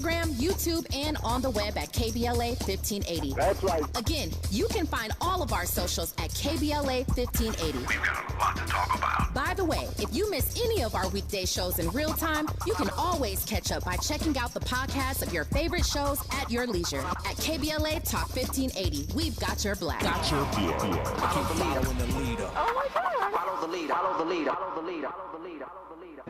Instagram, YouTube, and on the web at KBLA 1580. That's right. Again, you can find all of our socials at KBLA 1580. We've got a lot to talk about. By the way, if you miss any of our weekday shows in real time, you can always catch up by checking out the podcast of your favorite shows at your leisure. At KBLA Talk 1580, we've got your black. Got your beer. Keep following the leader. Oh my God. Follow the leader. Follow the leader. Follow the leader. Follow the leader. Follow the leader.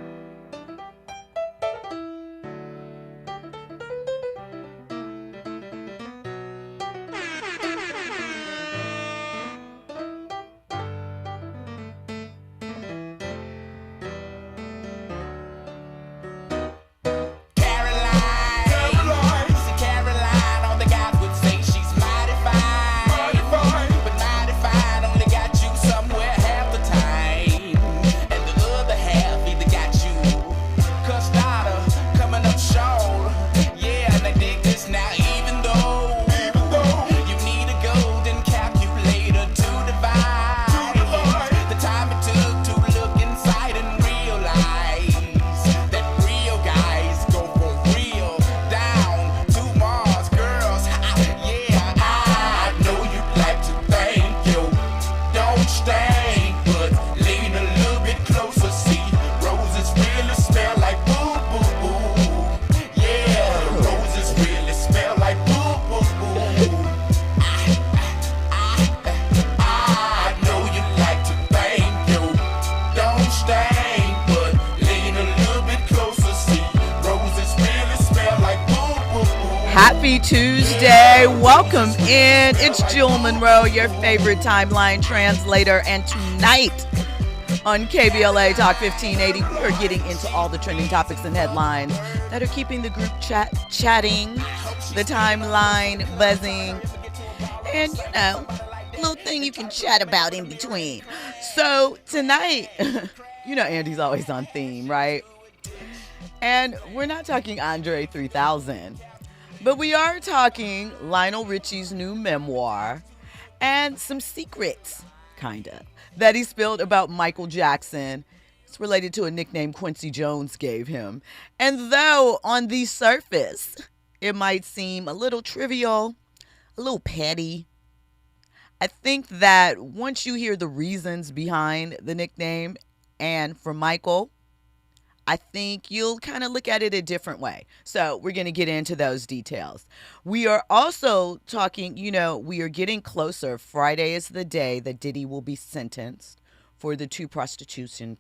Happy Tuesday. Welcome in. It's Jill Munroe, your favorite timeline translator. And tonight on KBLA Talk 1580, we are getting into all the trending topics and headlines that are keeping the group chatting, the timeline buzzing, and, you know, little thing you can chat about in between. So tonight, you know Andy's always on theme, right? And we're not talking Andre 3000. But we are talking Lionel Richie's new memoir and some secrets, kind of, that he spilled about Michael Jackson. It's related to a nickname Quincy Jones gave him. And though on the surface it might seem a little trivial, a little petty, I think that once you hear the reasons behind the nickname and for Michael, I think you'll kind of look at it a different way. So we're going to get into those details. We are also talking, you know, we are getting closer. Friday is the day that Diddy will be sentenced for the 2 prostitution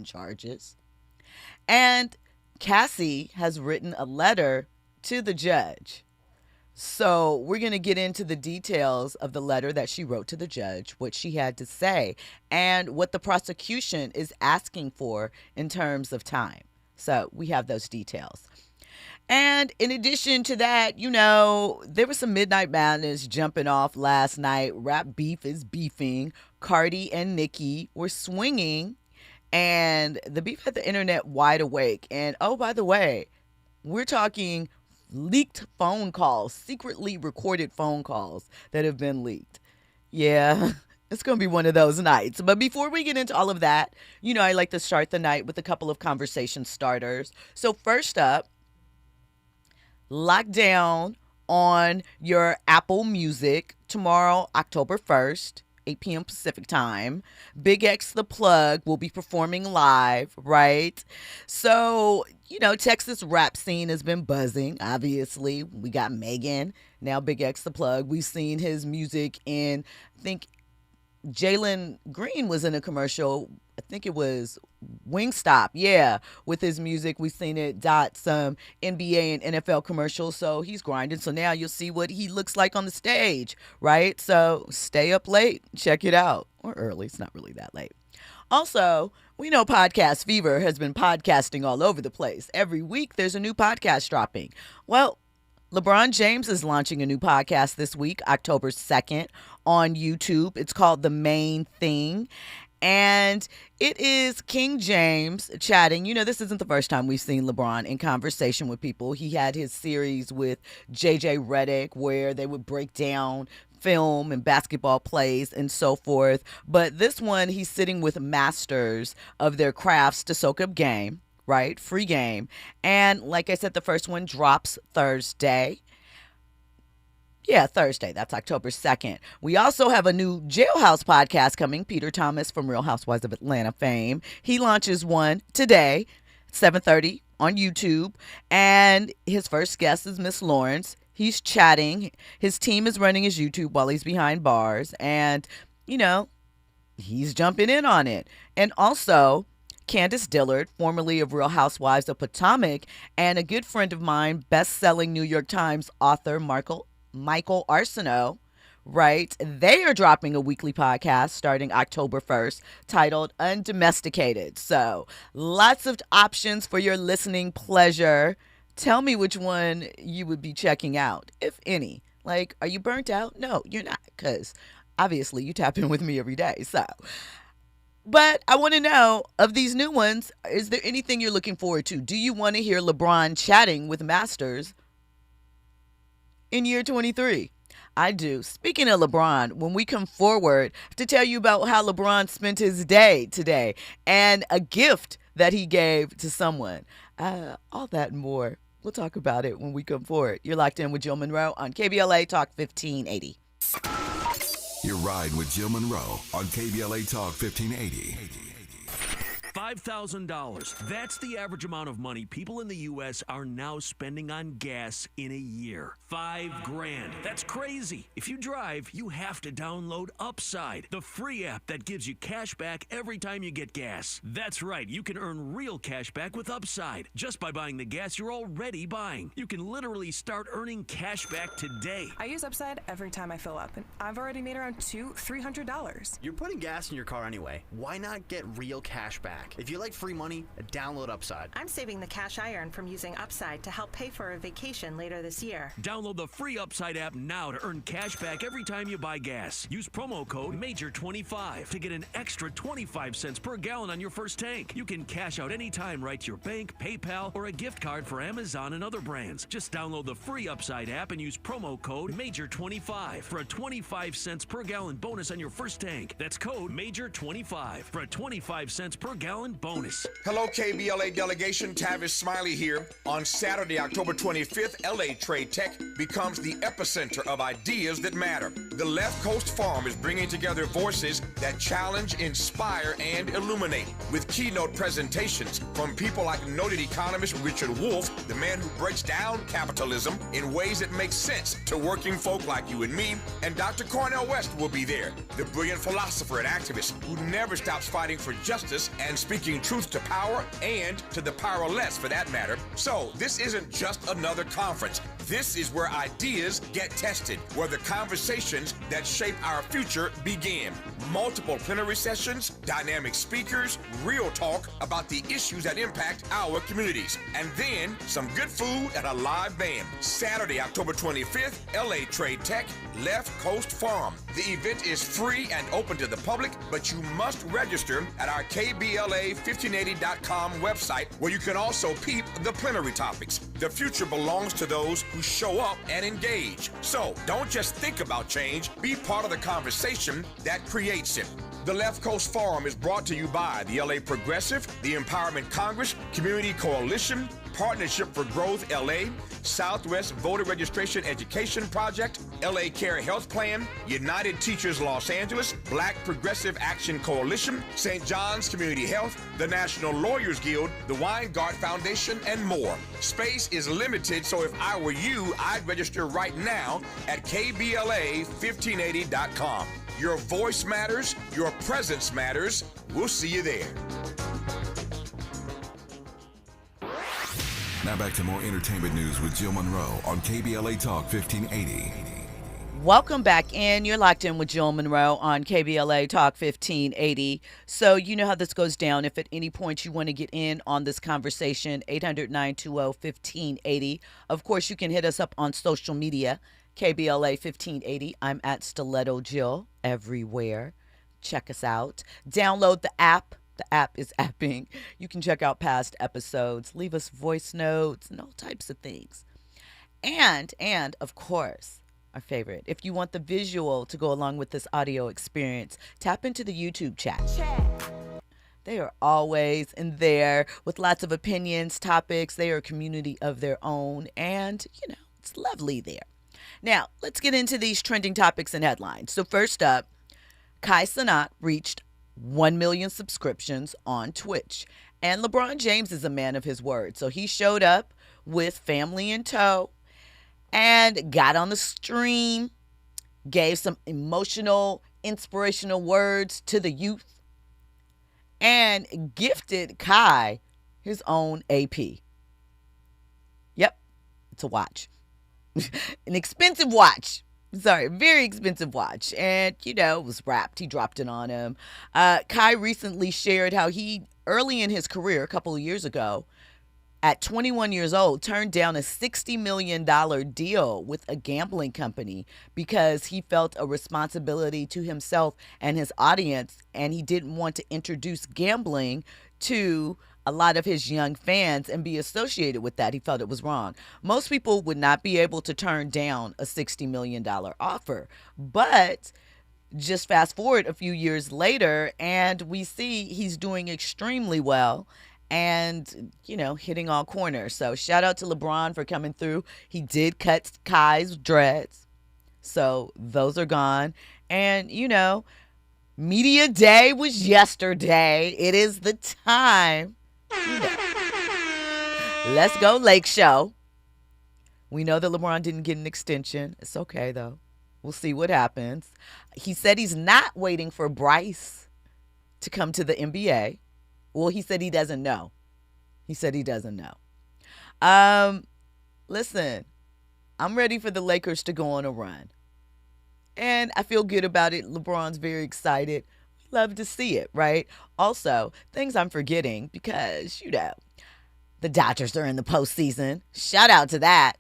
charges. And Cassie has written a letter to the judge. So we're going to get into the details of the letter that she wrote to the judge, what she had to say, and what the prosecution is asking for in terms of time. So we have those details. And in addition to that, you know, there was some Midnight Madness jumping off last night. Rap beef is beefing. Cardi and Nicki were swinging, and the beef had the internet wide awake. And oh, by the way, we're talking leaked phone calls, secretly recorded phone calls that have been leaked. Yeah, it's going to be one of those nights. But before we get into all of that, you know, I like to start the night with a couple of conversation starters. So first up, lock down on your Apple Music tomorrow, October 1st. 8 p.m. Pacific time. Big X The Plug will be performing live, right? So, you know, Texas rap scene has been buzzing, obviously. We got Megan, now Big X The Plug. We've seen his music in, I think, Jalen Green was in a commercial. I think it was Wingstop, yeah, with his music. We've seen it dot some NBA and NFL commercials, so he's grinding. So now you'll see what he looks like on the stage, right? So stay up late, check it out. Or early, it's not really that late. Also, we know Podcast Fever has been podcasting all over the place. Every week there's a new podcast dropping. Well, LeBron James is launching a new podcast this week, October 2nd, on YouTube. It's called The Main Thing. And it is King James chatting. You know, this isn't the first time we've seen LeBron in conversation with people. He had his series with JJ Redick where they would break down film and basketball plays and so forth. But this one, he's sitting with masters of their crafts to soak up game, right? Free game. And like I said, the first one drops Thursday. Yeah, Thursday. That's October 2nd. We also have a new Jailhouse podcast coming. Peter Thomas from Real Housewives of Atlanta fame. He launches one today, 7:30 on YouTube. And his first guest is Miss Lawrence. He's chatting. His team is running his YouTube while he's behind bars. And, you know, he's jumping in on it. And also, Candace Dillard, formerly of Real Housewives of Potomac, and a good friend of mine, best-selling New York Times author Michael Arsenault, right? They are dropping a weekly podcast starting October 1st titled Undomesticated. So lots of options for your listening pleasure. Tell me which one you would be checking out, if any. Like, are you burnt out? No, you're not, because obviously you tap in with me every day. So, but I want to know, of these new ones, is there anything you're looking forward to? Do you want to hear LeBron chatting with Masters in year 23? I do. Speaking of LeBron, when we come forward, I have to tell you about how LeBron spent his day today and a gift that he gave to someone. All that and more. We'll talk about it when we come forward. You're locked in with Jill Munroe on KBLA Talk 1580. You're riding with Jill Munroe on KBLA Talk 1580. $5,000. That's the average amount of money people in the U.S. are now spending on gas in a year. $5,000. That's crazy. If you drive, you have to download Upside, the free app that gives you cash back every time you get gas. That's right. You can earn real cash back with Upside just by buying the gas you're already buying. You can literally start earning cash back today. I use Upside every time I fill up, and I've already made around $300. You're putting gas in your car anyway. Why not get real cash back? If you like free money, download Upside. I'm saving the cash I earn from using Upside to help pay for a vacation later this year. Download the free Upside app now to earn cash back every time you buy gas. Use promo code MAJOR25 to get an extra 25 cents per gallon on your first tank. You can cash out anytime right to your bank, PayPal, or a gift card for Amazon and other brands. Just download the free Upside app and use promo code MAJOR25 for a 25 cents per gallon bonus on your first tank. That's code MAJOR25 for a 25 cents per gallon bonus. Hello, KBLA delegation. Tavis Smiley here. On Saturday, October 25th, LA Trade Tech becomes the epicenter of ideas that matter. The Left Coast Forum is bringing together voices that challenge, inspire, and illuminate, with keynote presentations from people like noted economist Richard Wolff, the man who breaks down capitalism in ways that make sense to working folk like you and me, and Dr. Cornel West will be there, the brilliant philosopher and activist who never stops fighting for justice and speaking truth to power and to the powerless, for that matter. So this isn't just another conference. This is where ideas get tested, where the conversations that shape our future begin. Multiple plenary sessions, dynamic speakers, real talk about the issues that impact our communities, and then some good food and a live band. Saturday, October 25th, LA Trade Tech, Left Coast Forum. The event is free and open to the public, but you must register at our KBLA1580.com website, where you can also peep the plenary topics. The future belongs to those who show up and engage. So don't just think about change, be part of the conversation that creates it. The Left Coast Forum is brought to you by the LA Progressive, the Empowerment Congress, Community Coalition, Partnership for Growth LA, Southwest Voter Registration Education Project, LA Care Health Plan, United Teachers Los Angeles, Black Progressive Action Coalition, St. John's Community Health, the National Lawyers Guild, the Weingart Foundation, and more. Space is limited, so if I were you, I'd register right now at KBLA1580.com. Your voice matters, your presence matters. We'll see you there. Now back to more entertainment news with Jill Munroe on KBLA Talk 1580. Welcome back in. You're locked in with Jill Munroe on KBLA Talk 1580. So you know how this goes down. If at any point you want to get in on this conversation, 800-920-1580. Of course, you can hit us up on social media, KBLA 1580. I'm at Stiletto Jill everywhere. Check us out. Download the app. The app is apping. You can check out past episodes, leave us voice notes, and all types of things. And of course, our favorite, if you want the visual to go along with this audio experience, tap into the YouTube chat. They are always in there with lots of opinions, topics. They are a community of their own, and, it's lovely there. Now, let's get into these trending topics and headlines. So first up, Kai Cenat reached 1 million subscriptions on Twitch. And LeBron James is a man of his word. So he showed up with family in tow and got on the stream, gave some emotional, inspirational words to the youth, and gifted Kai his own AP. Yep, it's a watch. An expensive watch. Sorry, very expensive watch. And, it was wrapped. He dropped it on him. Kai recently shared how he, early in his career, a couple of years ago, at 21 years old, turned down a $60 million deal with a gambling company because he felt a responsibility to himself and his audience, and he didn't want to introduce gambling to a lot of his young fans and be associated with that. He felt it was wrong. Most people would not be able to turn down a $60 million offer, but just fast forward a few years later, and we see he's doing extremely well and, hitting all corners. So shout out to LeBron for coming through. He did cut Kai's dreads. So those are gone. And, Media Day was yesterday. It is the time. Let's go Lake Show. We know that LeBron didn't get an extension. It's okay, though. We'll see what happens. He said he's not waiting for Bryce to come to the NBA. Well, he said he doesn't know. Listen, I'm ready for the Lakers to go on a run. And I feel good about it. LeBron's very excited. We love to see it, right? Also, things I'm forgetting because, the Dodgers are in the postseason. Shout out to that.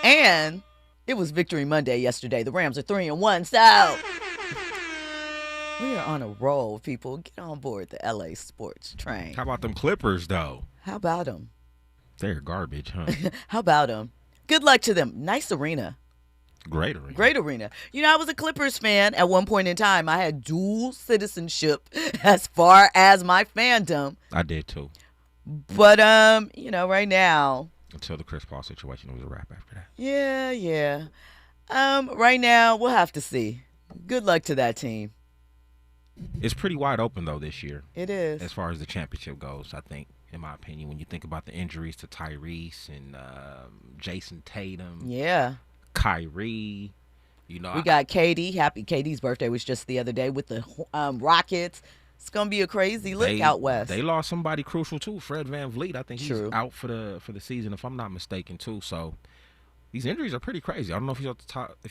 And it was Victory Monday yesterday. The Rams are 3-1, so we are on a roll, people. Get on board the LA sports train. How about them Clippers, though? How about them? They're garbage, huh? How about them? Good luck to them. Nice arena. Great arena. Great arena. I was a Clippers fan at one point in time. I had dual citizenship as far as my fandom. I did, too. But, right now. Until the Chris Paul situation, it was a wrap after that. Yeah. Right now, we'll have to see. Good luck to that team. It's pretty wide open, though, this year. It is. As far as the championship goes, I think, in my opinion, when you think about the injuries to Tyrese and Jason Tatum. Yeah. Kyrie. We got KD. KD's birthday was just the other day with the Rockets. It's going to be a crazy look out west. They lost somebody crucial, too. Fred VanVleet. I think he's out for the season, if I'm not mistaken, too. So these injuries are pretty crazy. I don't know if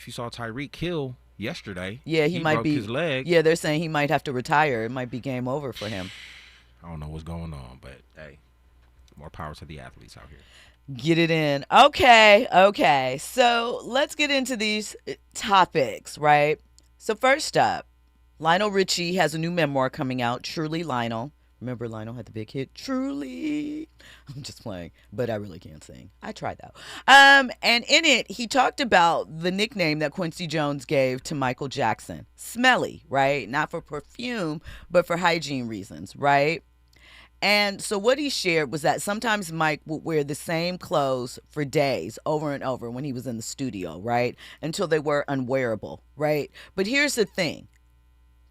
you saw Tyreek Hill yesterday. Yeah, he might broke his leg. Yeah, they're saying he might have to retire. It might be game over for him. I don't know what's going on, but hey, more power to the athletes out here. Get it in. Okay. So let's get into these topics, right? So first up, Lionel Richie has a new memoir coming out, Truly Lionel. Remember Lionel had the big hit, Truly. I'm just playing, but I really can't sing. I tried though. And in it, he talked about the nickname that Quincy Jones gave to Michael Jackson, Smelly, right? Not for perfume, but for hygiene reasons, right? And so what he shared was that sometimes Mike would wear the same clothes for days over and over when he was in the studio, right? Until they were unwearable, right? But here's the thing,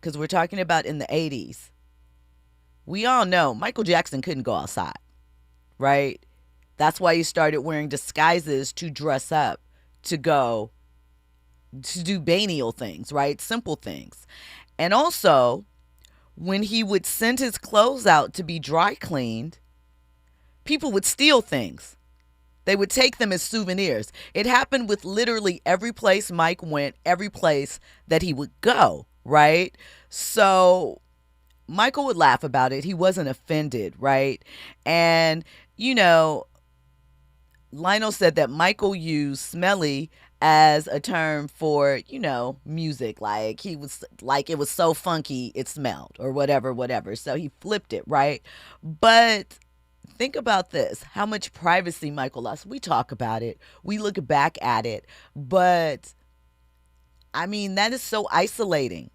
because we're talking about in the 80s. We all know Michael Jackson couldn't go outside, right? That's why he started wearing disguises to dress up, to go, to do banal things, right? Simple things. And also, when he would send his clothes out to be dry cleaned, people would steal things. They would take them as souvenirs. It happened with literally every place Mike went, every place that he would go, right? So Michael would laugh about it. He wasn't offended, right? And, Lionel said that Michael used Smelly as a term for, music. Like it was so funky it smelled or whatever. So he flipped it, right? But think about this. How much privacy Michael lost. We talk about it. We look back at it. But, that is so isolating.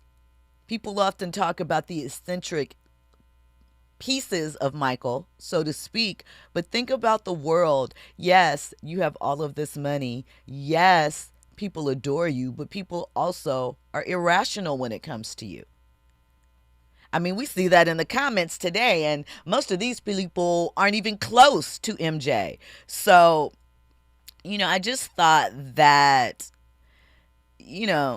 People often talk about the eccentric pieces of Michael, so to speak, but think about the world. Yes, you have all of this money. Yes, people adore you, but people also are irrational when it comes to you. I mean, we see that in the comments today, and most of these people aren't even close to MJ. So, I just thought that,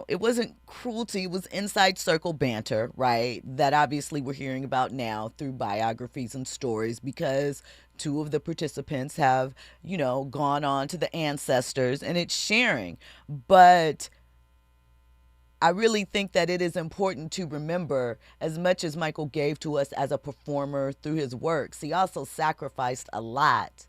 it wasn't cruelty, it was inside circle banter, right? That obviously we're hearing about now through biographies and stories because two of the participants have, gone on to the ancestors and it's sharing. But I really think that it is important to remember, as much as Michael gave to us as a performer through his works, he also sacrificed a lot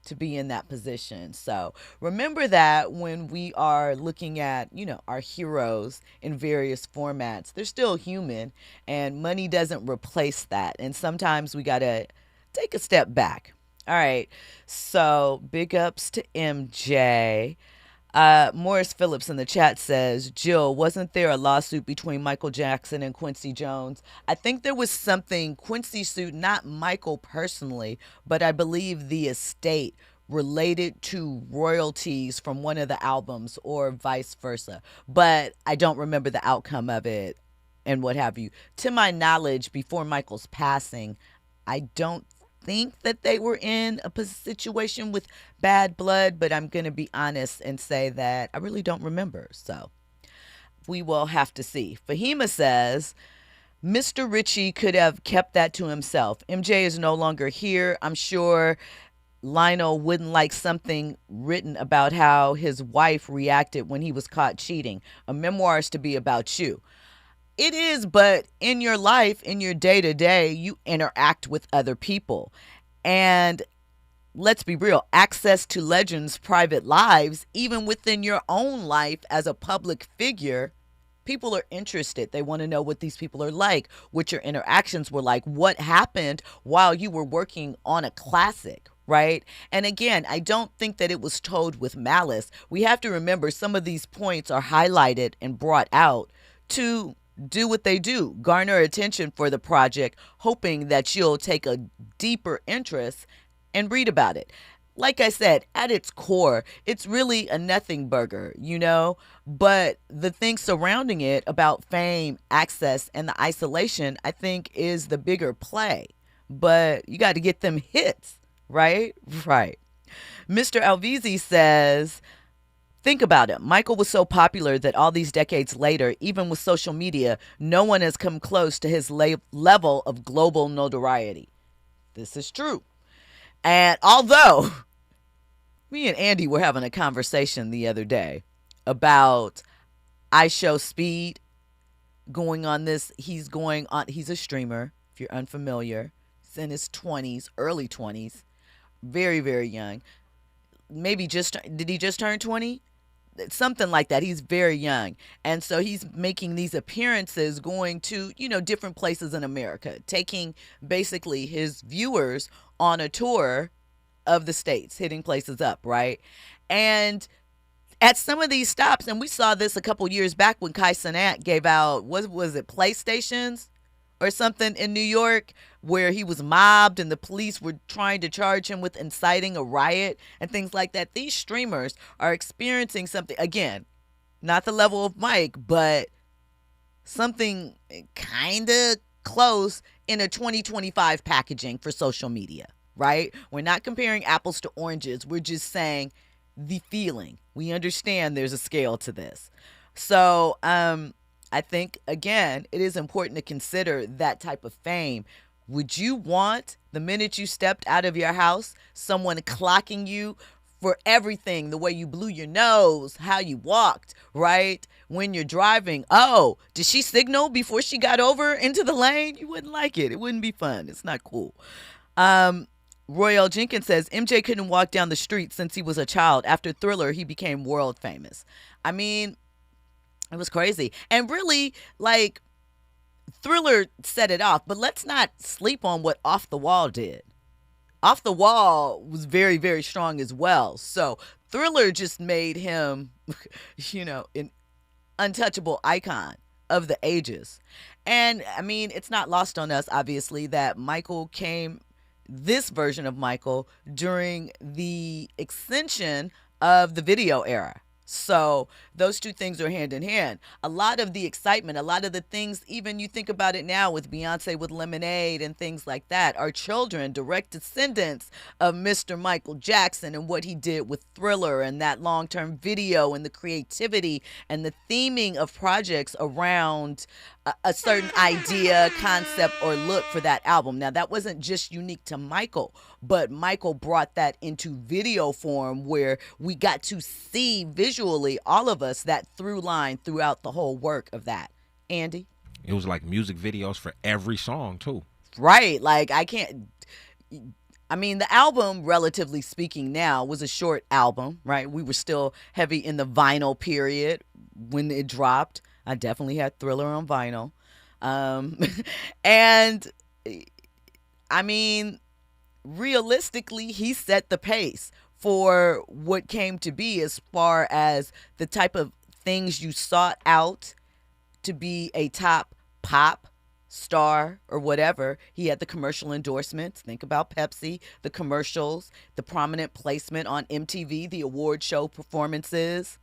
to be in that position. So remember that when we are looking at, our heroes in various formats, they're still human and money doesn't replace that. And sometimes we got to take a step back. All right. So big ups to MJ. Morris Phillips in the chat says, Jill, wasn't there a lawsuit between Michael Jackson and Quincy Jones? I think there was something Quincy sued, not Michael personally, but I believe the estate related to royalties from one of the albums or vice versa. But I don't remember the outcome of it and what have you. To my knowledge, before Michael's passing, I don't think that they were in a situation with bad blood, but I'm going to be honest and say that I really don't remember. So we will have to see. Fahima says, Mr. Richie could have kept that to himself. MJ is no longer here. I'm sure Lionel wouldn't like something written about how his wife reacted when he was caught cheating. A memoir is to be about you. It is, but in your life, in your day-to-day, you interact with other people. And let's be real, access to legends' private lives, even within your own life as a public figure, people are interested. They want to know what these people are like, what your interactions were like, what happened while you were working on a classic, right? And again, I don't think that it was told with malice. We have to remember some of these points are highlighted and brought out to do what they do, garner attention for the project, hoping that you'll take a deeper interest and read about it. Like I said, at its core, it's really a nothing burger, but the things surrounding it about fame, access, and the isolation, I think is the bigger play. But you got to get them hits, right? Right. Mr. Alvizi says, think about it. Michael was so popular that all these decades later, even with social media, no one has come close to his level of global notoriety. This is true. And although me and Andy were having a conversation the other day about I Show Speed going on this. He's a streamer, if you're unfamiliar. He's in his 20s, early 20s, very, very young. Maybe did he just turn 20? Something like that. He's very young. And so he's making these appearances going to, different places in America, taking basically his viewers on a tour of the states, hitting places up, right? And at some of these stops, and we saw this a couple years back when Kai Cenat gave out, was it PlayStations or something in New York, where he was mobbed and the police were trying to charge him with inciting a riot and things like that. These streamers are experiencing something, again, not the level of Mike, but something kind of close in a 2025 packaging for social media, right? We're not comparing apples to oranges. We're just saying the feeling. We understand there's a scale to this. So I think, again, it is important to consider that type of fame. Would you want, the minute you stepped out of your house, someone clocking you for everything, the way you blew your nose, how you walked, right? When you're driving, oh, did she signal before she got over into the lane? You wouldn't like it. It wouldn't be fun. It's not cool. Royal Jenkins says, MJ couldn't walk down the street since he was a child. After Thriller, he became world famous. I mean, it was crazy. And really, Thriller set it off, but let's not sleep on what Off the Wall did. Off the Wall was very, very strong as well. So Thriller just made him, an untouchable icon. of the ages. And I mean, it's not lost on us, obviously, that this version of Michael during the extension of the video era. So those two things are hand in hand. A lot of the excitement, a lot of the things, even you think about it now with Beyonce with Lemonade and things like that, are children, direct descendants of Mr. Michael Jackson and what he did with Thriller and that long-term video and the creativity and the theming of projects around a certain idea, concept, or look for that album. Now, that wasn't just unique to Michael, but Michael brought that into video form where we got to see visually, all of us, that through line throughout the whole work of that. Andy? It was like music videos for every song, too. Right. Like, the album, relatively speaking now, was a short album, right? We were still heavy in the vinyl period when it dropped. I definitely had Thriller on vinyl. And, I mean, realistically, he set the pace for what came to be as far as the type of things you sought out to be a top pop star or whatever. He had the commercial endorsements. Think about Pepsi, the commercials, the prominent placement on MTV, the award show performances.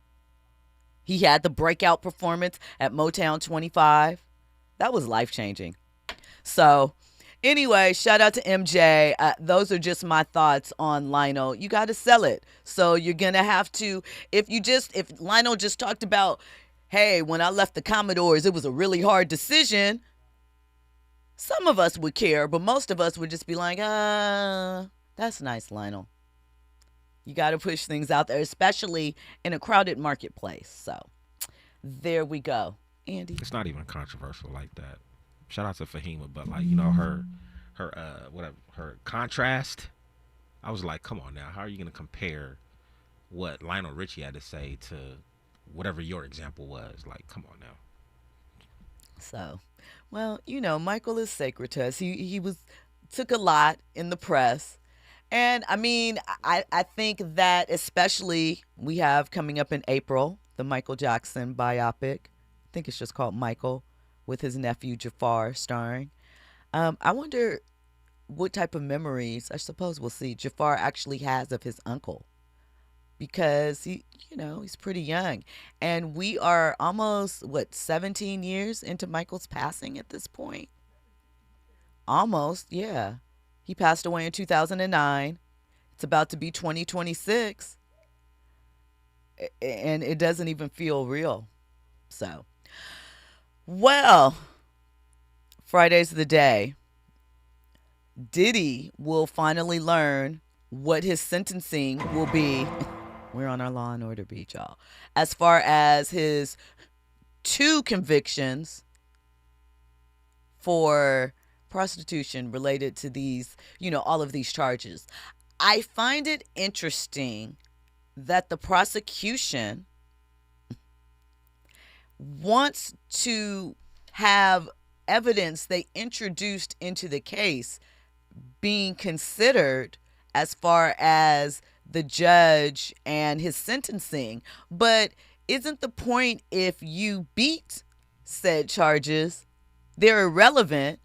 He had the breakout performance at Motown 25. That was life-changing. So, anyway, shout out to MJ. Those are just my thoughts on Lionel. You got to sell it. So you're going to have to, if Lionel just talked about, hey, when I left the Commodores, it was a really hard decision, some of us would care, but most of us would just be like, that's nice, Lionel. You got to push things out there, especially in a crowded marketplace. So there we go. Andy? It's not even controversial like that. Shout out to Fahima, but like, her contrast, I was like, come on now, how are you going to compare what Lionel Richie had to say to whatever your example was? Like, come on now. So, well, Michael is sacred to us. He took a lot in the press. And I mean, I think that especially we have coming up in April, the Michael Jackson biopic. I think it's just called Michael, with his nephew Jafar starring. I wonder what type of memories, I suppose we'll see, Jafar actually has of his uncle. Because he's pretty young. And we are almost, 17 years into Michael's passing at this point? Almost, yeah. He passed away in 2009. It's about to be 2026. And it doesn't even feel real. So, well, Friday's the day. Diddy will finally learn what his sentencing will be. We're on our Law and Order beat, y'all. As far as his 2 convictions for prostitution related to these, all of these charges. I find it interesting that the prosecution wants to have evidence they introduced into the case being considered as far as the judge and his sentencing. But isn't the point, if you beat said charges, they're irrelevant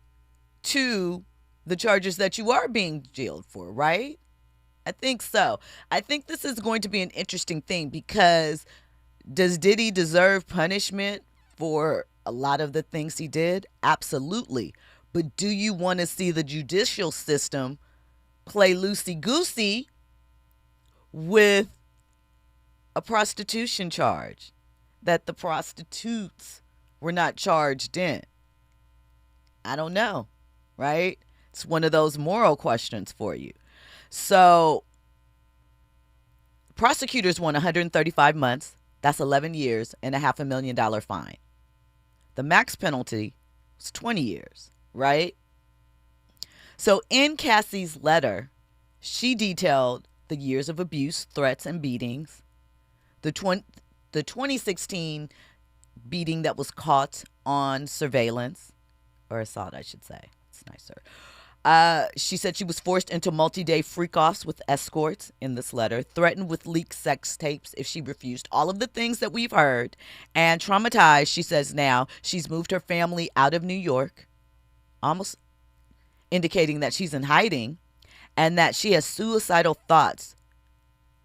to the charges that you are being jailed for, right? I think so. I think this is going to be an interesting thing because does Diddy deserve punishment for a lot of the things he did? Absolutely. But do you want to see the judicial system play loosey-goosey with a prostitution charge that the prostitutes were not charged in? I don't know, right? It's one of those moral questions for you. So, prosecutors want 135 months. That's 11 years and a $500,000 fine. The max penalty was 20 years, right? So in Cassie's letter, she detailed the years of abuse, threats, and beatings. The 2016 beating that was caught on surveillance, or assault, I should say. It's nicer. She said she was forced into multi-day freak-offs with escorts in this letter, threatened with leaked sex tapes if she refused all of the things that we've heard, and traumatized, she says now, she's moved her family out of New York, almost indicating that she's in hiding, and that she has suicidal thoughts,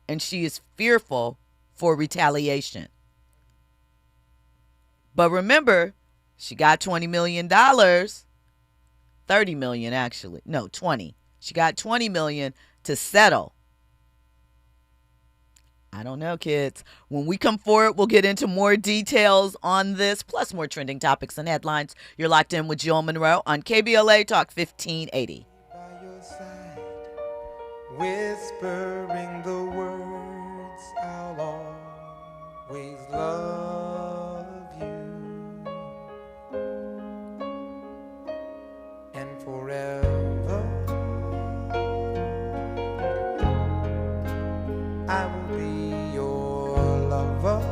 and she is fearful for retaliation. But remember, she got $20 million. 30 million actually. No, 20. She got 20 million to settle. I don't know, kids. When we come forward, we'll get into more details on this, plus more trending topics and headlines. You're locked in with Jill Munroe on KBLA Talk 1580. By your side, whispering the words, I'll always love you. And forever I will be your lover.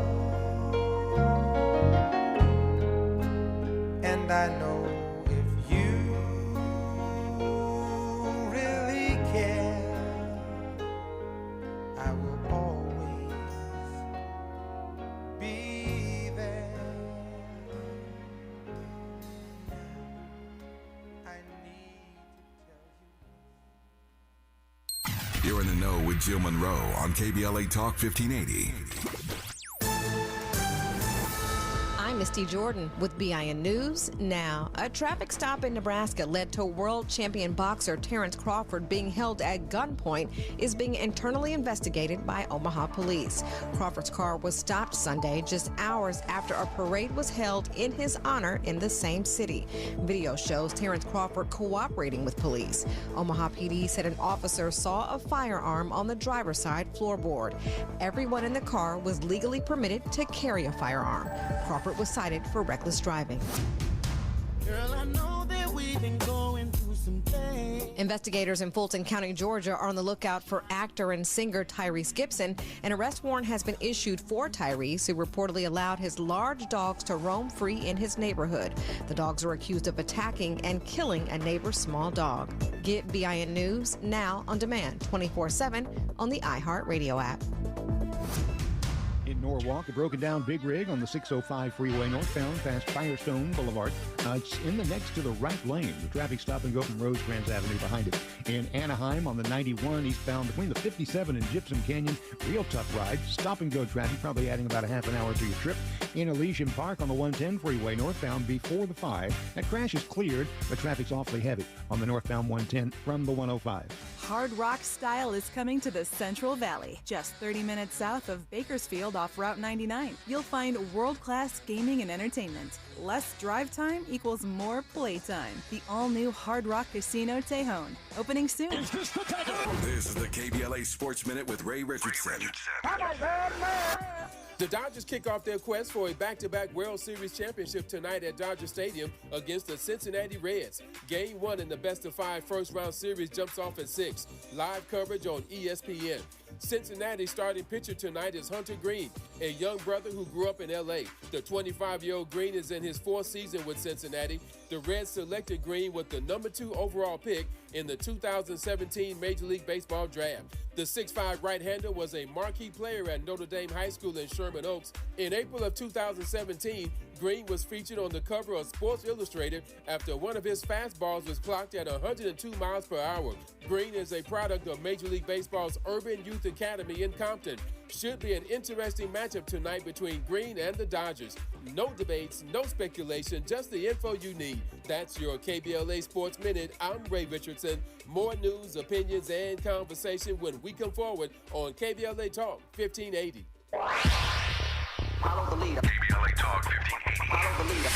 And I know if you really care, I will always be there. I need to tell you. You're in the know with Jill Munroe on KBLA Talk 1580. I'm Misty Jordan with BIN News Now. A traffic stop in Nebraska led to world champion boxer Terrence Crawford being held at gunpoint is being internally investigated by Omaha police. Crawford's car was stopped Sunday just hours after a parade was held in his honor in the same city. Video shows Terrence Crawford cooperating with police. Omaha PD said an officer saw a firearm on the driver's side floorboard. Everyone in the car was legally permitted to carry a firearm. Crawford was cited for reckless driving. Girl, I know that we've been going through some things. Investigators in Fulton County, Georgia are on the lookout for actor and singer Tyrese Gibson. An arrest warrant has been issued for Tyrese, who reportedly allowed his large dogs to roam free in his neighborhood. The dogs are accused of attacking and killing a neighbor's small dog. Get BIN News now on demand 24/7 on the iHeartRadio app. In Norwalk, a broken down big rig on the 605 freeway northbound past Firestone Boulevard. It's in the next to the right lane. The traffic stop and go from Rosecrans Avenue behind it. In Anaheim on the 91 eastbound between the 57 and Gypsum Canyon, real tough ride. Stop and go traffic, probably adding about a half an hour to your trip. In Elysian Park on the 110 freeway northbound before the 5. That crash is cleared, but traffic's awfully heavy on the northbound 110 from the 105. Hard rock style is coming to the Central Valley. Just 30 minutes south of Bakersfield off Route 99. You'll find world-class gaming and entertainment. Less drive time equals more playtime. The all-new Hard Rock Casino Tejon. Opening soon. This is the KBLA Sports Minute with Ray Richardson. The Dodgers kick off their quest for a back-to-back World Series championship tonight at Dodger Stadium against the Cincinnati Reds. Game 1 in the best-of-5 first-round series jumps off at 6. Live coverage on ESPN. Cincinnati starting pitcher tonight is Hunter Green, a young brother who grew up in L.A. The 25-year-old Green is in his 4th season with Cincinnati. The Reds selected Green with the number 2 overall pick in the 2017 Major League Baseball draft. The 6'5" right-hander was a marquee player at Notre Dame High School in Sherman Oaks. In April of 2017, Green was featured on the cover of Sports Illustrated after one of his fastballs was clocked at 102 miles per hour. Green is a product of Major League Baseball's Urban Youth Academy in Compton. Should be an interesting matchup tonight between Green and the Dodgers. No debates, no speculation, just the info you need. That's your KBLA Sports Minute. I'm Ray Richardson. More news, opinions, and conversation when we come forward on KBLA Talk 1580. Follow the leader. KBLA Talk 1580. Follow the leader.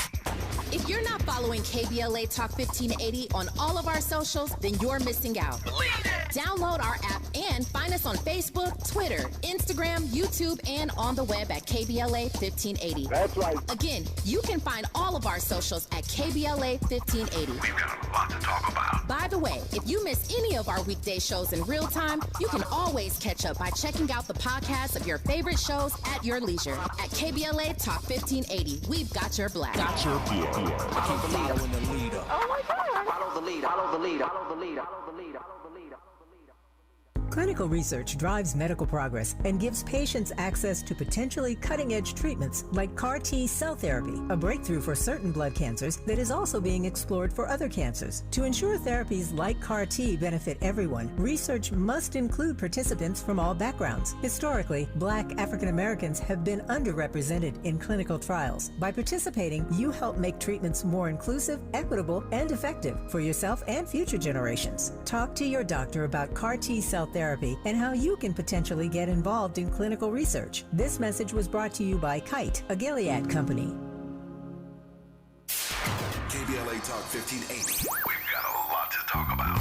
If you're not following KBLA Talk 1580 on all of our socials, then you're missing out. Download our app and find us on Facebook, Twitter, Instagram, YouTube, and on the web at KBLA 1580. That's right. Again, you can find all of our socials at KBLA 1580. We've got a lot to talk about. By the way, if you miss any of our weekday shows in real time, you can always catch up by checking out the podcast of your favorite shows at your leisure. At KBLA Talk 1580, we've got your black. Follow the leader. Oh my God. Follow Follow the leader. Follow the leader. Follow the leader. Follow the leader. Clinical research drives medical progress and gives patients access to potentially cutting-edge treatments like CAR T cell therapy, a breakthrough for certain blood cancers that is also being explored for other cancers. To ensure therapies like CAR T benefit everyone, research must include participants from all backgrounds. Historically, Black African Americans have been underrepresented in clinical trials. By participating, you help make treatments more inclusive, equitable, and effective for yourself and future generations. Talk to your doctor about CAR T cell therapy and how you can potentially get involved in clinical research. This message was brought to you by Kite, a Gilead company. KBLA Talk 1580. We've got a lot to talk about.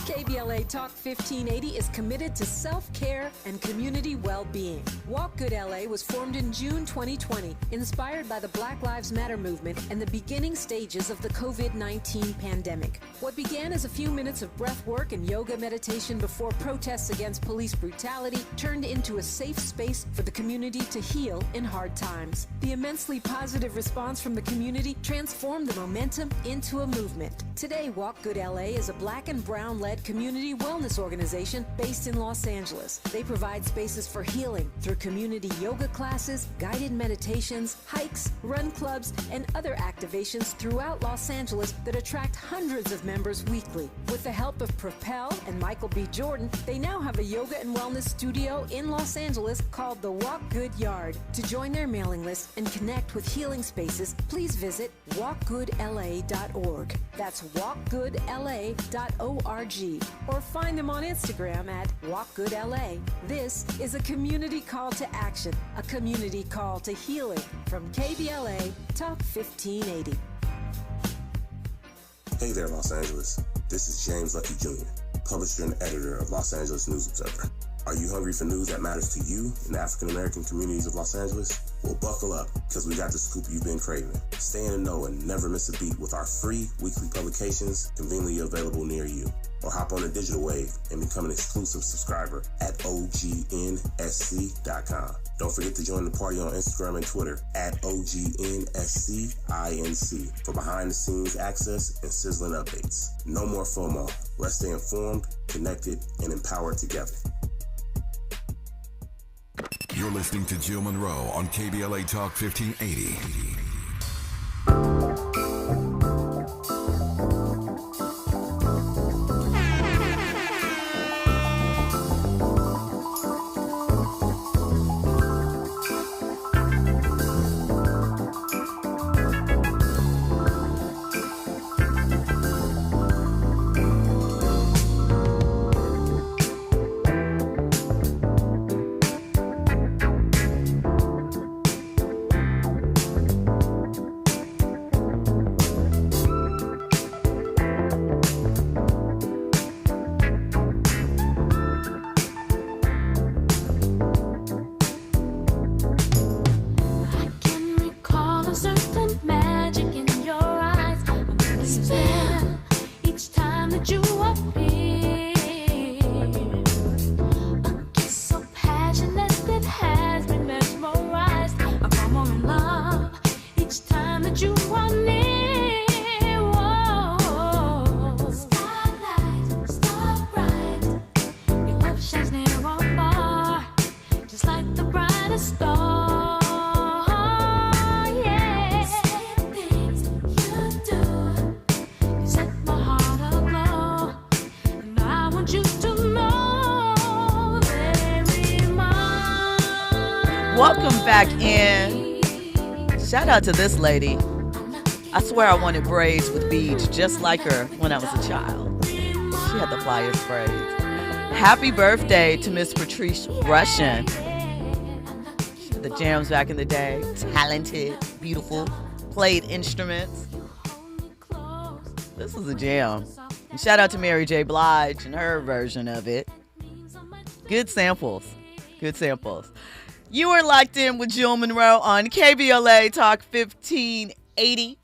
KBLA Talk 1580 is committed to self-care and community well-being. Walk Good LA was formed in June 2020, inspired by the Black Lives Matter movement and the beginning stages of the COVID-19 pandemic. What began as a few minutes of breath work and yoga meditation before protests against police brutality turned into a safe space for the community to heal in hard times. The immensely positive response from the community transformed the momentum into a movement. Today, Walk Good LA is a Black and brown-led community wellness organization based in Los Angeles. They provide spaces for healing through community yoga classes, guided meditations, hikes, run clubs, and other activations throughout Los Angeles that attract hundreds of members weekly. With the help of Propel and Michael B. Jordan, they now have a yoga and wellness studio in Los Angeles called the Walk Good Yard. To join their mailing list and connect with healing spaces, please visit walkgoodla.org. That's walkgoodla.org. Or find them on Instagram at walkgoodla. This is a community call to action, a community call to healing from KBLA Talk 1580. Hey there, Los Angeles. This is James Lucky Jr., publisher and editor of Los Angeles News Observer. Are you hungry for news that matters to you in the African American communities of Los Angeles? Well, buckle up, because we got the scoop you've been craving. Stay in the know and never miss a beat with our free weekly publications conveniently available near you. Or hop on the digital wave and become an exclusive subscriber at OGNSC.com. Don't forget to join the party on Instagram and Twitter at OGNSCINC for behind-the-scenes access and sizzling updates. No more FOMO. Let's stay informed, connected, and empowered together. You're listening to Jill Munroe on KBLA Talk 1580. Welcome back in. Shout out to this lady. I swear I wanted braids with beads just like her when I was a child. She had the flyest braids. Happy birthday to Miss Patrice Rushen. She did the jams back in the day. Talented, beautiful, played instruments. This was a jam. And shout out to Mary J. Blige and her version of it. Good samples. Good samples. You are locked in with Jill Munroe on KBLA Talk 1580.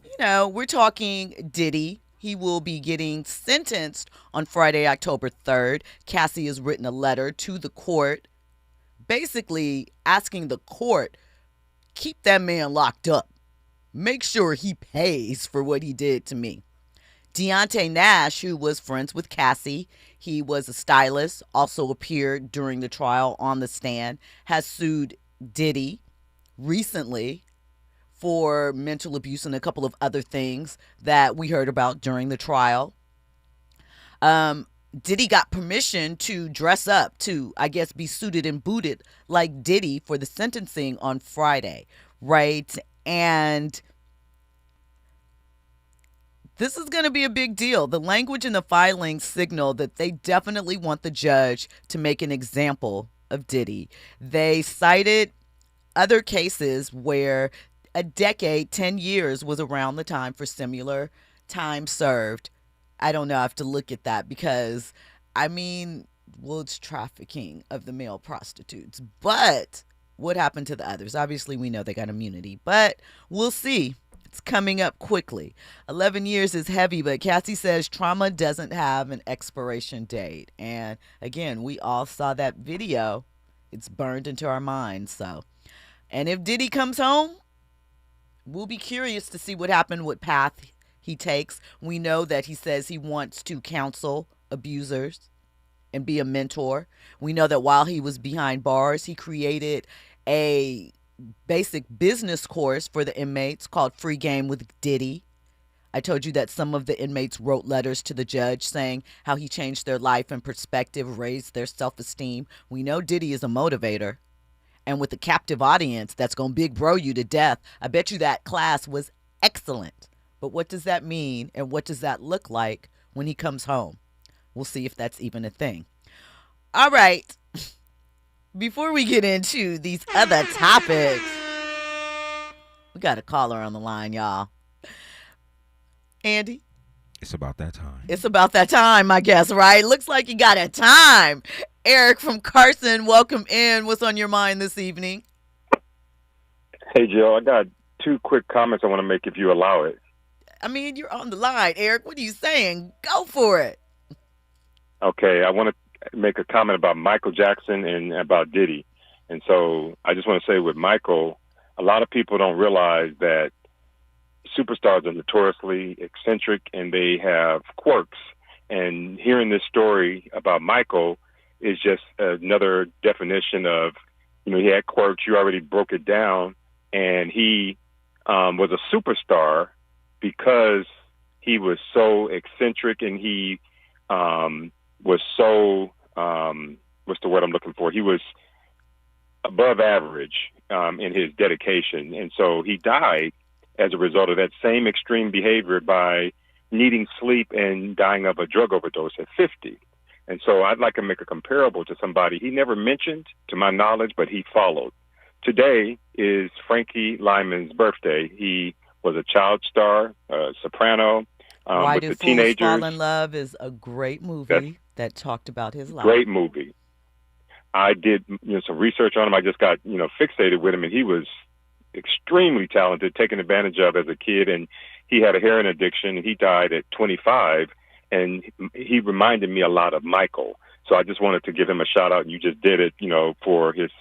You know, we're talking Diddy. He will be getting sentenced on Friday, October 3rd. Cassie has written a letter to the court basically asking the court, keep that man locked up. Make sure he pays for what he did to me. Deontay Nash, who was friends with Cassie, he was a stylist, also appeared during the trial on the stand, has sued Diddy recently for mental abuse and a couple of other things that we heard about during the trial. Diddy got permission to dress up to, I guess, be suited and booted like Diddy for the sentencing on Friday, right? And this is going to be a big deal. The language in the filings signal that they definitely want the judge to make an example of Diddy. They cited other cases where a decade, 10 years was around the time for similar time served. I don't know. I have to look at that because, it's trafficking of the male prostitutes. But what happened to the others? Obviously, we know they got immunity, but we'll see. It's coming up quickly. 11 years is heavy, but Cassie says trauma doesn't have an expiration date. And again, we all saw that video. It's burned into our minds. And if Diddy comes home, we'll be curious to see what happened, what path he takes. We know that he says he wants to counsel abusers and be a mentor. We know that while he was behind bars, he created a basic business course for the inmates called Free Game with Diddy. I told you that some of the inmates wrote letters to the judge saying how he changed their life and perspective, raised their self-esteem. We know Diddy is a motivator. And with a captive audience that's going to big bro you to death, I bet you that class was excellent. But what does that mean and what does that look like when he comes home? We'll see if that's even a thing. All right. Before we get into these other topics, we got a caller on the line, y'all. Andy? It's about that time. It's about that time, I guess, right? Looks like you got a time. Eric from Carson, welcome in. What's on your mind this evening? Hey, Jill, I got 2 quick comments I want to make if you allow it. You're on the line, Eric. What are you saying? Go for it. Okay, I want to make a comment about Michael Jackson and about Diddy. And so I just want to say with Michael, a lot of people don't realize that superstars are notoriously eccentric and they have quirks. And hearing this story about Michael is just another definition of, he had quirks. You already broke it down. And he was a superstar because he was so eccentric and he was so, what's the word I'm looking for? He was above average in his dedication. And so he died as a result of that same extreme behavior by needing sleep and dying of a drug overdose at 50. And so I'd like to make a comparable to somebody he never mentioned, to my knowledge, but he followed. Today is Frankie Lyman's birthday. He was a child star, soprano, Why with Do the Fools teenagers. Fall in Love is a great movie that talked about his life. Great movie. I did some research on him. I just got fixated with him, and he was extremely talented, taken advantage of as a kid, and he had a heroin addiction, and he died at 25, and he reminded me a lot of Michael. So I just wanted to give him a shout out, and you just did it, for his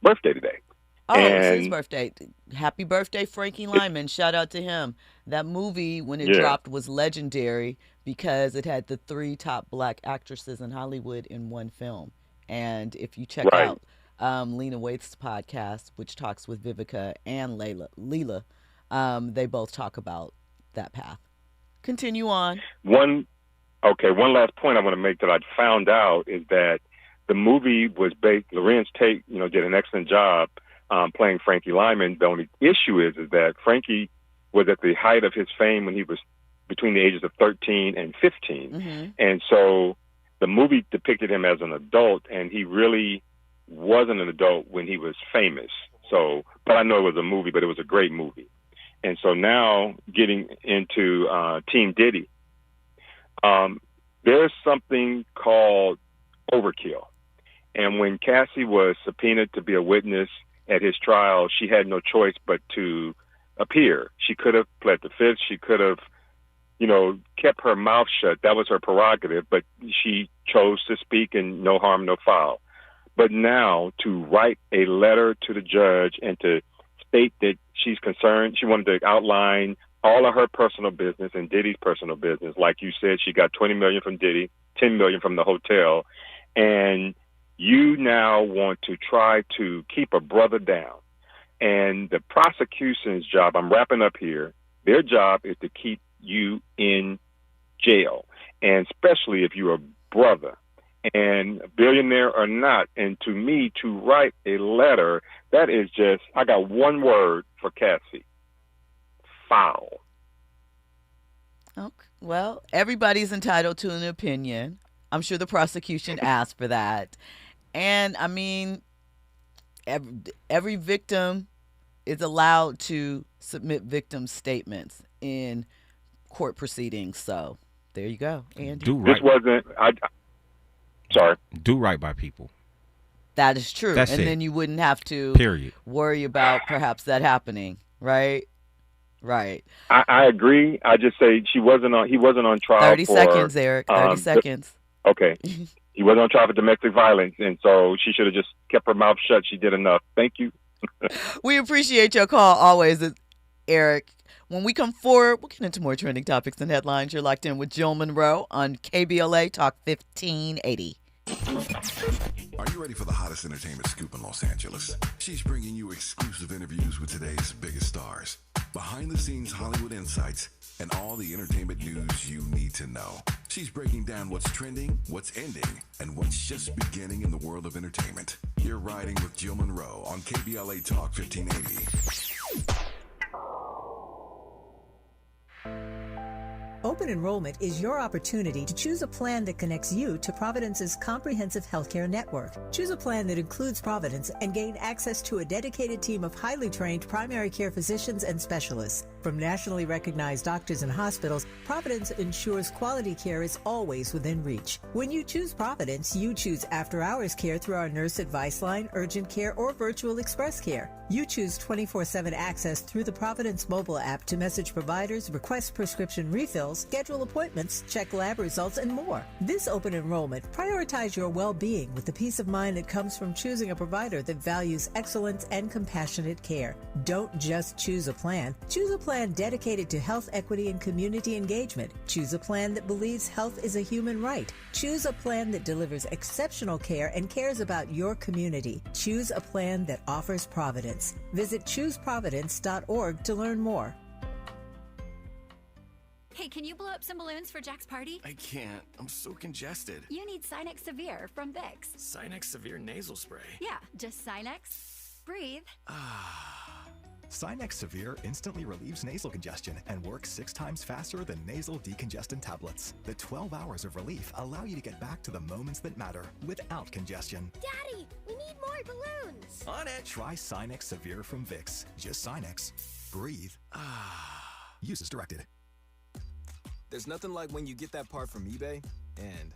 birthday today. Oh, it's his birthday. Happy birthday, Frankie Lyman. Shout out to him. That movie, when it dropped, was legendary because it had the 3 top black actresses in Hollywood in one film. And if you check out Lena Waithe's podcast, which talks with Vivica and Leela, they both talk about that path. Continue on. One last point I want to make that I found out is that the movie was based, Lorenz Tate, did an excellent job playing Frankie Lyman. The only issue is that Frankie was at the height of his fame when he was between the ages of 13 and 15. Mm-hmm. And so the movie depicted him as an adult, and he really wasn't an adult when he was famous. So, but I know it was a movie, but it was a great movie. And so now getting into Team Diddy, there's something called overkill. And when Cassie was subpoenaed to be a witness at his trial, she had no choice but to appear. She could have pled the fifth. She could have, kept her mouth shut. That was her prerogative, but she chose to speak, and no harm, no foul. But now to write a letter to the judge and to state that she's concerned, she wanted to outline all of her personal business and Diddy's personal business. Like you said, she got $20 million from Diddy, $10 million from the hotel, and you now want to try to keep a brother down. And the prosecution's job, I'm wrapping up here, their job is to keep you in jail, and especially if you're a brother, and billionaire or not. And to me, to write a letter, that is just, I got one word for Cassie: foul. Okay. Well, everybody's entitled to an opinion. I'm sure the prosecution asked for that. And I mean, every victim is allowed to submit victim statements in court proceedings. So there you go, Andy. This wasn't, sorry. Do right by people. That is true. That's and it. then you wouldn't have to worry about perhaps that happening, right? Right. I agree. I just say he wasn't on trial 30 for... seconds, Eric. 30 seconds. Okay. He wasn't on trial for domestic violence, and so she should have just kept her mouth shut. She did enough. Thank you. We appreciate your call always, Eric. When we come forward, we'll get into more trending topics and headlines. You're locked in with Jill Munroe on KBLA Talk 1580. Are you ready for the hottest entertainment scoop in Los Angeles? She's bringing you exclusive interviews with today's biggest stars, behind-the-scenes Hollywood insights, and all the entertainment news you need to know. She's breaking down what's trending, what's ending, and what's just beginning in the world of entertainment. You're riding with Jill Munroe on KBLA Talk 1580. Open enrollment is your opportunity to choose a plan that connects you to Providence's comprehensive healthcare network. Choose a plan that includes Providence and gain access to a dedicated team of highly trained primary care physicians and specialists. From nationally recognized doctors and hospitals, Providence ensures quality care is always within reach. When you choose Providence, you choose after-hours care through our nurse advice line, urgent care, or virtual express care. You choose 24/7 access through the Providence mobile app to message providers, request prescription refills, schedule appointments, check lab results, and more. This open enrollment, prioritize your well-being with the peace of mind that comes from choosing a provider that values excellence and compassionate care. Don't just choose a plan. Choose a plan dedicated to health equity and community engagement. Choose a plan that believes health is a human right. Choose a plan that delivers exceptional care and cares about your community. Choose a plan that offers Providence. Visit chooseprovidence.org to learn more. Hey, can you blow up some balloons for Jack's party? I can't. I'm so congested. You need Sinex Severe from Vicks. Sinex Severe nasal spray. Yeah, just Sinex. Breathe. Sinex Severe instantly relieves nasal congestion and works 6 times faster than nasal decongestant tablets. The 12 hours of relief allow you to get back to the moments that matter without congestion. Daddy, we need more balloons. On it! Try Sinex Severe from Vicks. Just Sinex. Breathe. Use as directed. There's nothing like when you get that part from eBay and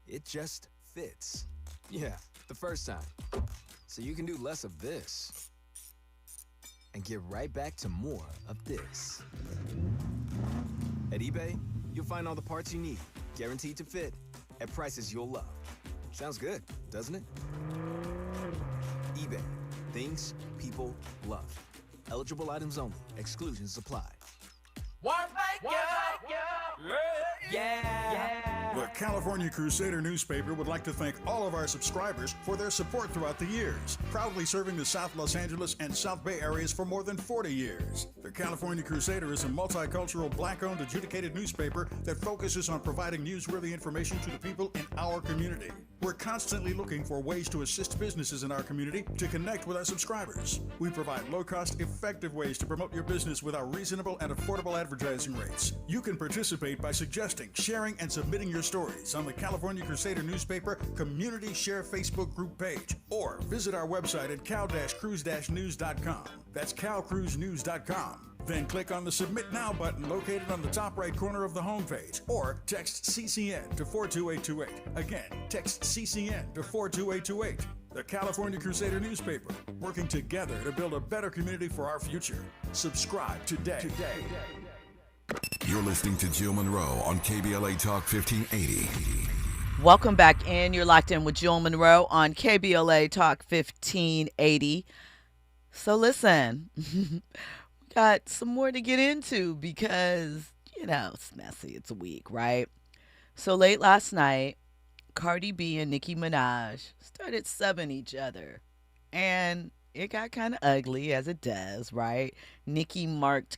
it just fits. Yeah, the first time. So you can do less of this and get right back to more of this. At eBay, you'll find all the parts you need, guaranteed to fit, at prices you'll love. Sounds good, doesn't it? eBay. Things people love. Eligible items only. Exclusions apply. The California Crusader newspaper would like to thank all of our subscribers for their support throughout the years, proudly serving the South Los Angeles and South Bay areas for more than 40 years. The California Crusader is a multicultural, black-owned, adjudicated newspaper that focuses on providing newsworthy information to the people in our community. We're constantly looking for ways to assist businesses in our community to connect with our subscribers. We provide low-cost, effective ways to promote your business with our reasonable and affordable advertising rates. You can participate by suggesting, sharing, and submitting your stories on the California Crusader newspaper Community Share Facebook group page, or visit our website at cal-cruise-news.com. That's calcruisenews.com. Then click on the Submit Now button located on the top right corner of the homepage, or text CCN to 42828. Again, text CCN to 42828. The California Crusader newspaper, working together to build a better community for our future. Subscribe today. You're listening to Jill Munroe on KBLA Talk 1580. Welcome back in. You're locked in with Jill Munroe on KBLA Talk 1580. So listen, we got some more to get into because, it's messy. It's a week, right? So late last night, Cardi B and Nicki Minaj started subbing each other. And it got kind of ugly, as it does, right? Nicki marked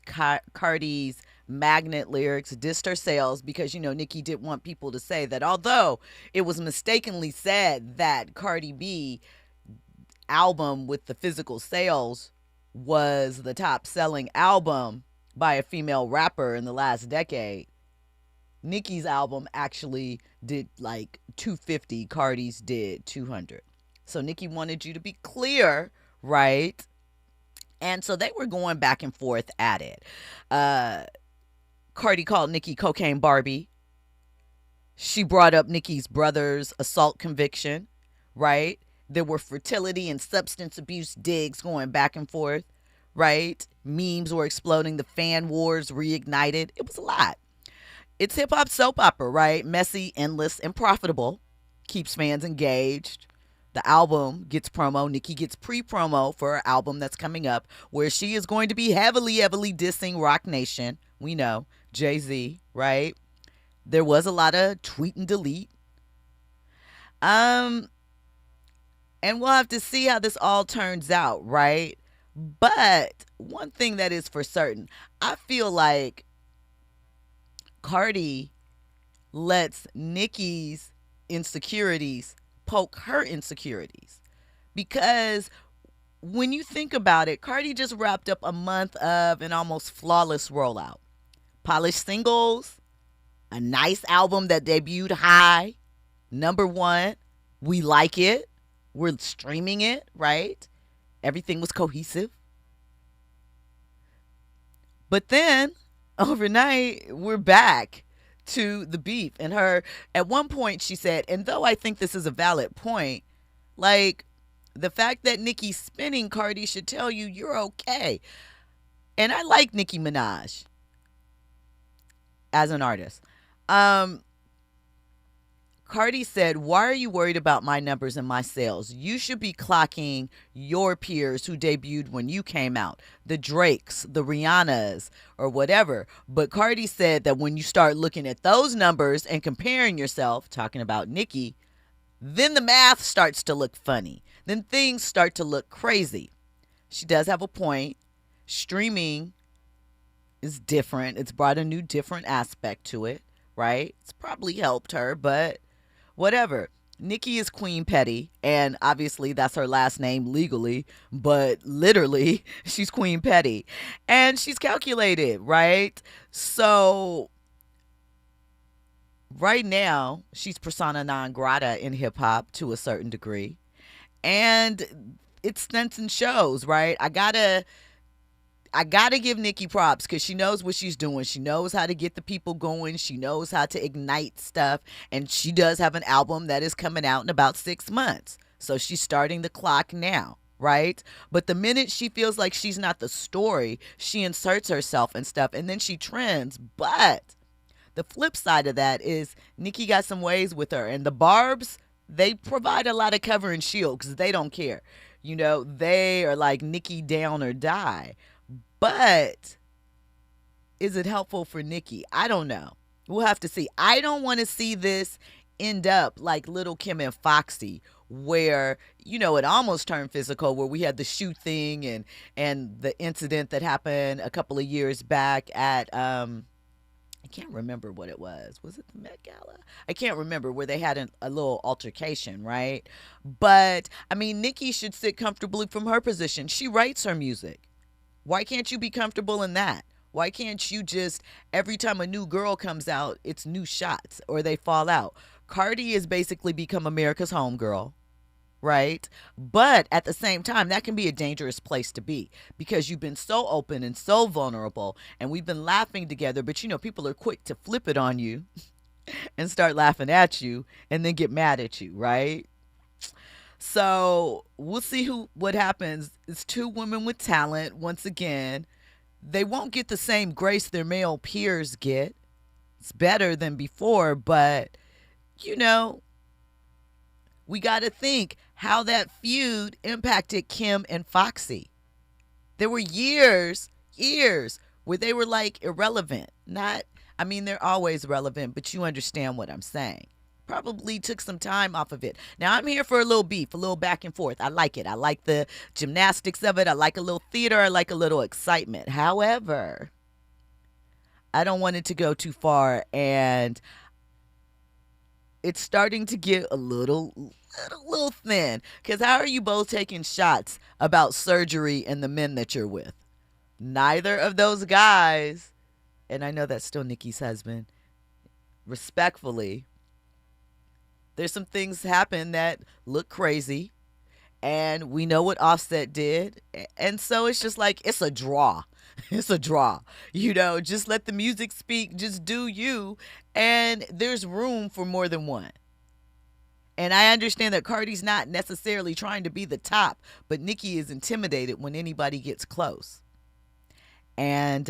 Cardi's magnet lyrics, dissed her sales because, Nicki didn't want people to say that although it was mistakenly said that Cardi B album with the physical sales was the top selling album by a female rapper in the last decade, Nicki's album actually did like 250, Cardi's did 200. So Nicki wanted you to be clear, right? And so they were going back and forth at it. Cardi called Nicki Cocaine Barbie. She brought up Nicki's brother's assault conviction, right? There were fertility and substance abuse digs going back and forth, right? Memes were exploding. The fan wars reignited. It was a lot. It's hip-hop soap opera, right? Messy, endless, and profitable. Keeps fans engaged. The album gets promo. Nicki gets pre-promo for her album that's coming up where she is going to be heavily dissing Roc Nation. We know. Jay-Z, right? There was a lot of tweet and delete. And we'll have to see how this all turns out, right? But one thing that is for certain, I feel like Cardi lets Nicki's insecurities poke her insecurities. Because when you think about it, Cardi just wrapped up a month of an almost flawless rollout. Polished singles, a nice album that debuted high, #1. We like it. We're streaming it, right? Everything was cohesive. But then overnight, we're back to the beef. And at one point she said, and though I think this is a valid point, like the fact that Nicki's spinning Cardi should tell you you're okay. And I like Nicki Minaj as an artist. Cardi said, why are you worried about my numbers and my sales? You should be clocking your peers who debuted when you came out. The Drakes, the Rihannas, or whatever. But Cardi said that when you start looking at those numbers and comparing yourself, talking about Nicki, then the math starts to look funny. Then things start to look crazy. She does have a point. Streaming is different. It's brought a new different aspect to it, right? It's probably helped her, but whatever. Nicki is Queen Petty, and obviously that's her last name legally, but literally she's Queen Petty. And she's calculated, right? So right now, she's persona non grata in hip-hop to a certain degree. And it stunts and shows, right? I gotta give Nicki props because she knows what she's doing. She knows how to get the people going. She knows how to ignite stuff. And she does have an album that is coming out in about 6 months. So she's starting the clock now, right? But the minute she feels like she's not the story, she inserts herself and stuff. And then she trends. But the flip side of that is Nicki got some ways with her. And the Barbs, they provide a lot of cover and shield because they don't care. They are like Nicki down or die. But is it helpful for Nicki? I don't know. We'll have to see. I don't want to see this end up like Little Kim and Foxy, where, it almost turned physical, where we had the shoe thing and the incident that happened a couple of years back at, I can't remember what it was. Was it the Met Gala? I can't remember, where they had a little altercation, right? But, Nicki should sit comfortably from her position. She writes her music. Why can't you be comfortable in that? Why can't you just, every time a new girl comes out, it's new shots or they fall out? Cardi has basically become America's homegirl, right? But at the same time, that can be a dangerous place to be because you've been so open and so vulnerable and we've been laughing together. But, people are quick to flip it on you and start laughing at you and then get mad at you, right? So we'll see what happens. It's two women with talent. Once again, they won't get the same grace their male peers get. It's better than before, but, we got to think how that feud impacted Kim and Foxy. There were years years where they were like irrelevant. They're always relevant, but you understand what I'm saying. Probably took some time off of it. Now, I'm here for a little beef, a little back and forth. I like it. I like the gymnastics of it. I like a little theater. I like a little excitement. However, I don't want it to go too far, and it's starting to get a little thin. Because how are you both taking shots about surgery and the men that you're with? Neither of those guys, and I know that's still Nicki's husband, respectfully, there's some things happen that look crazy, and we know what Offset did, and so it's just like, it's a draw. It's a draw. Just let the music speak, just do you, and there's room for more than one. And I understand that Cardi's not necessarily trying to be the top, but Nicki is intimidated when anybody gets close. And,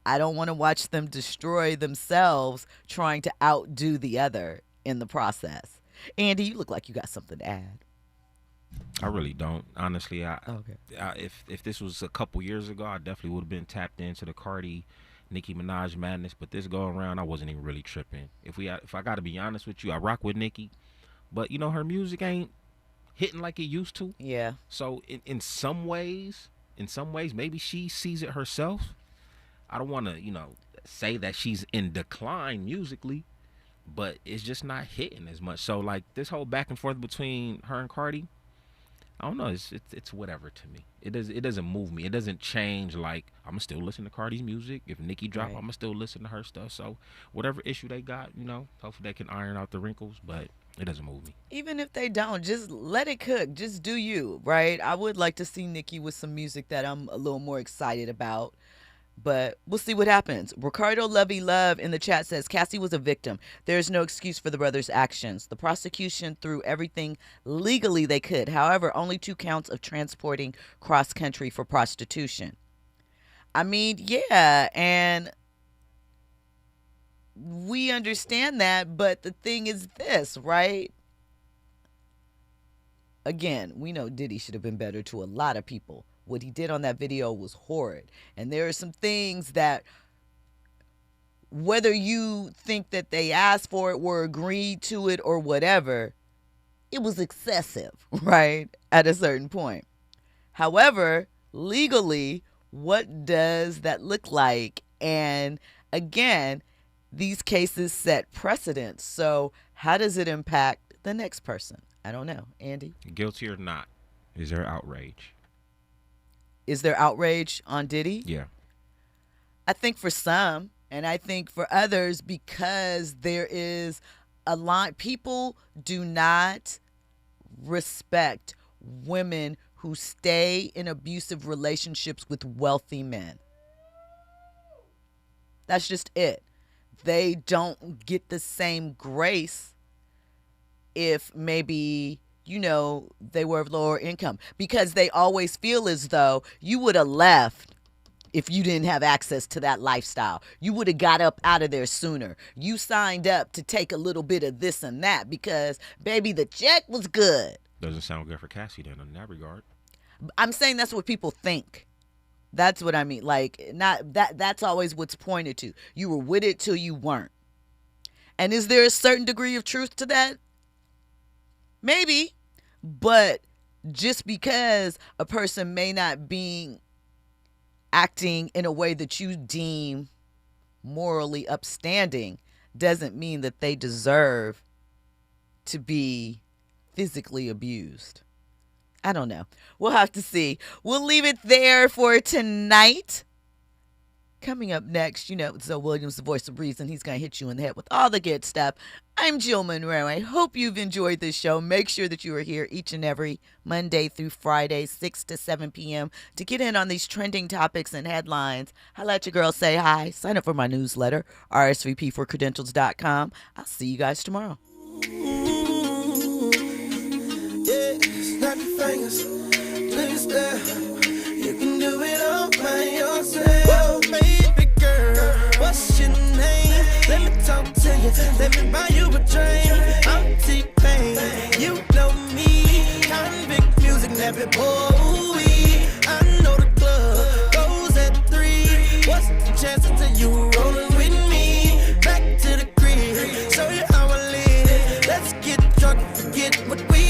I don't want to watch them destroy themselves trying to outdo the other in the process. Andy, you look like you got something to add. I really don't. Honestly, if this was a couple years ago, I definitely would have been tapped into the Cardi, Nicki Minaj madness. But this go around, I wasn't even really tripping. If I got to be honest with you, I rock with Nicki, but her music ain't hitting like it used to. Yeah. So in some ways, maybe she sees it herself. I don't want to, say that she's in decline musically, but it's just not hitting as much. So like this whole back and forth between her and Cardi, I don't know. It's whatever to me. It doesn't move me. It doesn't change. Like, I'ma still listen to Cardi's music. If Nicki drop, I'ma still listen to her stuff. So whatever issue they got, hopefully they can iron out the wrinkles. But it doesn't move me. Even if they don't, just let it cook. Just do you, right? I would like to see Nicki with some music that I'm a little more excited about. But we'll see what happens. Ricardo Lovey Love in the chat says, Cassie was a victim. There's no excuse for the brothers' actions. The prosecution threw everything legally they could. However, only 2 counts of transporting cross-country for prostitution. Yeah, and we understand that, but the thing is this, right? Again, we know Diddy should have been better to a lot of people. What he did on that video was horrid. And there are some things that, whether you think that they asked for it, were agreed to it, or whatever, it was excessive, right? At a certain point. However, legally, what does that look like? And again, these cases set precedents. So how does it impact the next person? I don't know. Andy? Guilty or not, is there outrage? Is there outrage on Diddy? Yeah. I think for some, and I think for others, because there is a line. People do not respect women who stay in abusive relationships with wealthy men. That's just it. They don't get the same grace if maybe, they were of lower income, because they always feel as though you would have left if you didn't have access to that lifestyle. You would have got up out of there sooner. You signed up to take a little bit of this and that because, baby, the check was good. Doesn't sound good for Cassie then in that regard. I'm saying that's what people think. That's what I mean. Like, not that's always what's pointed to. You were with it till you weren't. And is there a certain degree of truth to that? Maybe, but just because a person may not be acting in a way that you deem morally upstanding doesn't mean that they deserve to be physically abused. I don't know. We'll have to see. We'll leave it there for tonight. Coming up next, Zoe Williams, the voice of reason. He's going to hit you in the head with all the good stuff. I'm Jill Munroe. I hope you've enjoyed this show. Make sure that you are here each and every Monday through Friday, 6 to 7 p.m. to get in on these trending topics and headlines. Holla at your girl, say hi. Sign up for my newsletter, rsvpforcredentials.com. I'll see you guys tomorrow. Yeah, snap your fingers, please there. You can do it all by yourself. Baby girl, what's your name? Let me talk to you, let me buy you a drink. I'm T-Pain, you know me. Convict music, never boy. I know the club. get what we